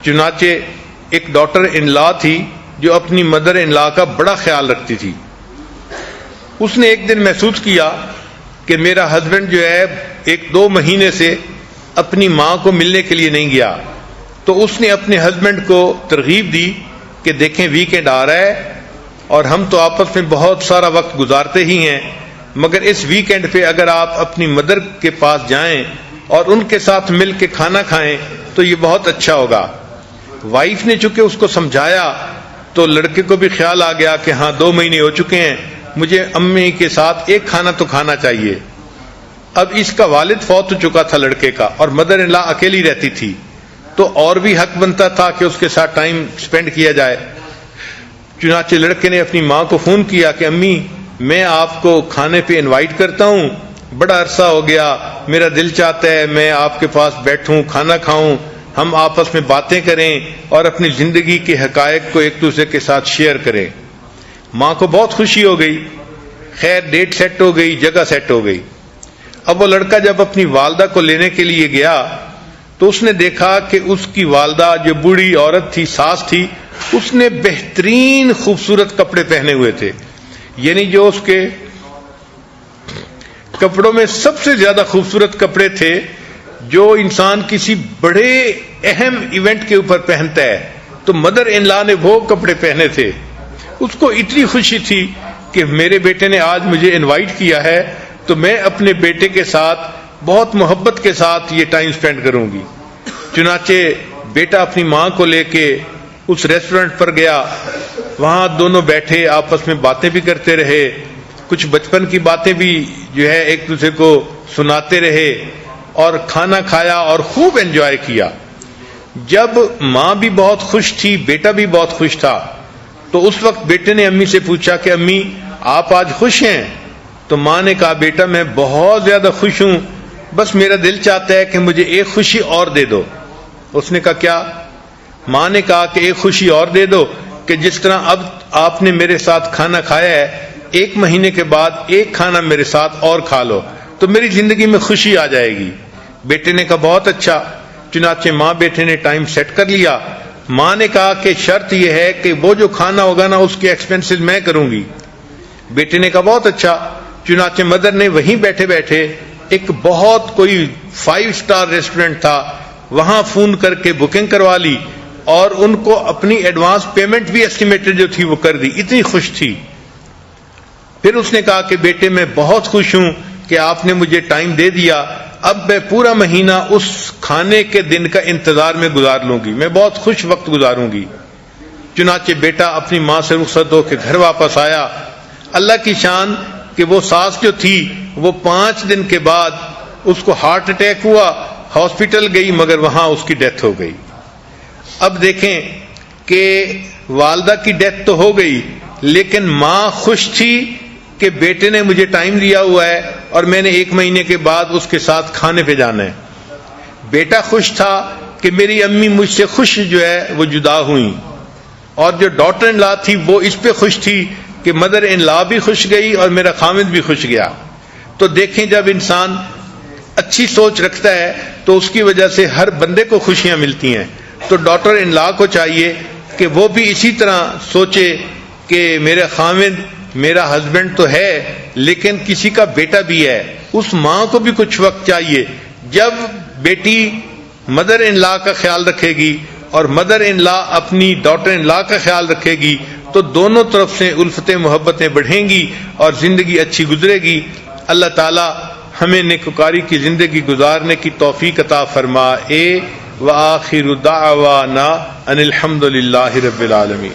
چنانچہ ایک daughter in لا تھی جو اپنی مدر ان لا کا بڑا خیال رکھتی تھی. اس نے ایک دن محسوس کیا کہ میرا ہسبینڈ جو ہے 1-2 مہینے سے اپنی ماں کو ملنے کے لیے نہیں گیا. تو اس نے اپنے ہسبینڈ کو ترغیب دی کہ دیکھیں ویکینڈ آ رہا ہے اور ہم تو آپس میں بہت سارا وقت گزارتے ہی ہیں، مگر اس ویکینڈ پہ اگر آپ اپنی مدر کے پاس جائیں اور ان کے ساتھ مل کے کھانا کھائیں تو یہ بہت اچھا ہوگا. وائف نے چونکہ اس کو سمجھایا تو لڑکے کو بھی خیال آ گیا کہ ہاں 2 مہینے ہو چکے ہیں، مجھے امی کے ساتھ ایک کھانا تو کھانا چاہیے. اب اس کا والد فوت ہو چکا تھا لڑکے کا، اور مدر ان لا اکیلی رہتی تھی، تو اور بھی حق بنتا تھا کہ اس کے ساتھ ٹائم سپینڈ کیا جائے. چنانچہ لڑکے نے اپنی ماں کو فون کیا کہ امی میں آپ کو کھانے پہ انوائٹ کرتا ہوں، بڑا عرصہ ہو گیا، میرا دل چاہتا ہے میں آپ کے پاس بیٹھوں، کھانا کھاؤں، ہم آپس میں باتیں کریں اور اپنی زندگی کے حقائق کو ایک دوسرے کے ساتھ شیئر کریں. ماں کو بہت خوشی ہو گئی. خیر ڈیٹ سیٹ ہو گئی، جگہ سیٹ ہو گئی. اب وہ لڑکا جب اپنی والدہ کو لینے کے لیے گیا تو اس نے دیکھا کہ اس کی والدہ جو بوڑھی عورت تھی، ساس تھی، اس نے بہترین خوبصورت کپڑے پہنے ہوئے تھے. یعنی جو اس کے کپڑوں میں سب سے زیادہ خوبصورت کپڑے تھے جو انسان کسی بڑے اہم ایونٹ کے اوپر پہنتا ہے، تو مدر ان لا نے وہ کپڑے پہنے تھے. اس کو اتنی خوشی تھی کہ میرے بیٹے نے آج مجھے انوائٹ کیا ہے تو میں اپنے بیٹے کے ساتھ بہت محبت کے ساتھ یہ ٹائم سپینڈ کروں گی. چنانچہ بیٹا اپنی ماں کو لے کے اس ریسٹورنٹ پر گیا. وہاں دونوں بیٹھے آپس میں باتیں بھی کرتے رہے، کچھ بچپن کی باتیں بھی جو ہے ایک دوسرے کو سناتے رہے اور کھانا کھایا اور خوب انجوائے کیا. جب ماں بھی بہت خوش تھی، بیٹا بھی بہت خوش تھا، تو اس وقت بیٹے نے امی سے پوچھا کہ امی آپ آج خوش ہیں؟ تو ماں نے کہا بیٹا میں بہت زیادہ خوش ہوں، بس میرا دل چاہتا ہے کہ مجھے ایک خوشی اور دے دو. اس نے کہا کیا؟ ماں نے کہا کہ ایک خوشی اور دے دو کہ جس طرح اب آپ نے میرے ساتھ کھانا کھایا ہے، 1 مہینے کے بعد ایک کھانا میرے ساتھ اور کھا لو تو میری زندگی میں خوشی آ جائے گی. بیٹے نے کہا بہت اچھا. چنانچہ ماں بیٹے نے ٹائم سیٹ کر لیا. ماں نے کہا کہ شرط یہ ہے کہ وہ جو کھانا ہوگا نا اس کے ایکسپینسز میں کروں گی. بیٹے نے کہا بہت اچھا. چنانچہ مدر نے وہیں بیٹھے بیٹھے ایک بہت کوئی 5 اسٹار ریسٹورنٹ تھا، وہاں فون کر کے بکنگ کروا لی اور ان کو اپنی ایڈوانس پیمنٹ بھی ایسٹیمیٹڈ جو تھی وہ کر دی. اتنی خوش تھی. پھر اس نے کہا کہ بیٹے میں بہت خوش ہوں کہ آپ نے مجھے ٹائم دے دیا، اب میں پورا مہینہ اس کھانے کے دن کا انتظار میں گزار لوں گی، میں بہت خوش وقت گزاروں گی. چنانچہ بیٹا اپنی ماں سے رخصت ہو کے گھر واپس آیا. اللہ کی شان کہ وہ ساس جو تھی وہ 5 دن کے بعد اس کو ہارٹ اٹیک ہوا، ہاسپٹل گئی، مگر وہاں اس کی ڈیتھ ہو گئی. اب دیکھیں کہ والدہ کی ڈیتھ تو ہو گئی، لیکن ماں خوش تھی کہ بیٹے نے مجھے ٹائم دیا ہوا ہے اور میں نے 1 مہینے کے بعد اس کے ساتھ کھانے پہ جانا ہے. بیٹا خوش تھا کہ میری امی مجھ سے خوش جو ہے وہ جدا ہوئی، اور جو ڈاٹر ان لا تھی وہ اس پہ خوش تھی کہ مدر ان لا بھی خوش گئی اور میرا خامد بھی خوش گیا. تو دیکھیں جب انسان اچھی سوچ رکھتا ہے تو اس کی وجہ سے ہر بندے کو خوشیاں ملتی ہیں. تو ڈاٹر ان لا کو چاہیے کہ وہ بھی اسی طرح سوچے کہ میرا خامد میرا ہسبینڈ تو ہے لیکن کسی کا بیٹا بھی ہے. اس ماں کو بھی کچھ وقت چاہیے. جب بیٹی مدر ان لا کا خیال رکھے گی اور مدر ان لا اپنی ڈاٹر ان لا کا خیال رکھے گی تو دونوں طرف سے الفتیں محبتیں بڑھیں گی اور زندگی اچھی گزرے گی. اللہ تعالی ہمیں نیکوکاری کی زندگی گزارنے کی توفیق عطا فرمائے. وآخر دعوانا ان الحمد للہ رب العالمین.